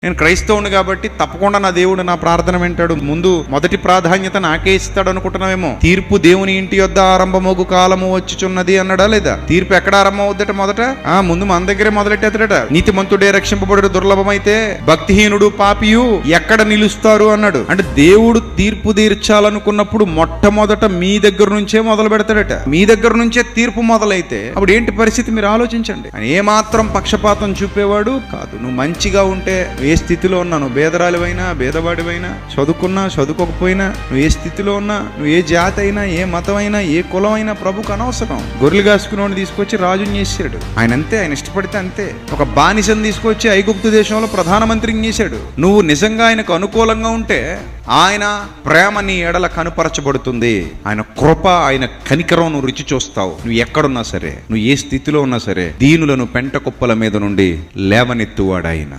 నేను క్రైస్తవుని కాబట్టి తప్పకుండా నా దేవుడు నా ప్రార్థన వింటాడు, ముందు మొదటి ప్రాధాన్యత నాకే ఇస్తాడు అనుకుంటున్నావేమో. తీర్పు దేవుని ఇంటి యొద్ద ఆరంభమోగు కాలము వచ్చుచున్నది అన్నాడా లేదా? తీర్పు ఎక్కడ ఆరంభం అవుద్దట? మొదట ముందు మన దగ్గరే మొదలెట్టేద్దట. నీతిమంతుడే రక్షింపబడు దుర్లభమైతే భక్తిహీనుడు పాపియు ఎక్కడ నిలుస్తారు అన్నాడు. అంటే దేవుడు తీర్పు తీర్చాలనుకున్నప్పుడు మొట్టమొదట మీ దగ్గర నుంచే మొదలు పెడతాడట. మీ దగ్గర నుంచే తీర్పు మొదలైతే అప్పుడు ఏంటి పరిస్థితి మీరు ఆలోచించండి. ఏమాత్రం పక్షపాతం చూపేవాడు కాదు. నువ్వు మంచిగా ఉంటే, ఏ స్థితిలో ఉన్నా, నువ్వు బేదరాలివైనా బేదవాడివైనా, చదువుకున్నా చదువుకోకపోయినా, నువ్వు ఏ స్థితిలో ఉన్నా, నువ్వు ఏ జాతి అయినా, ఏ మతం అయినా, ఏ కులం అయినా ప్రభుకు అనవసరం. గొర్రెలు కాసుకుని తీసుకొచ్చి రాజుని చేశాడు ఆయన, అంతే. ఆయన ఇష్టపడితే అంతే. ఒక బానిసను తీసుకొచ్చి ఐగుప్తు దేశంలో ప్రధానమంత్రిని చేశాడు. నువ్వు నిజంగా ఆయనకు అనుకూలంగా ఉంటే ఆయన ప్రేమ నీ ఎడల కనుపరచబడుతుంది. ఆయన కృప, ఆయన కనికరం నువ్వు రుచి చూస్తావు. నువ్వు ఎక్కడున్నా సరే, నువ్వు ఏ స్థితిలో ఉన్నా సరే, దీనులను పెంట కుప్పల మీద నుండి లేవనెత్తువాడు ఆయన.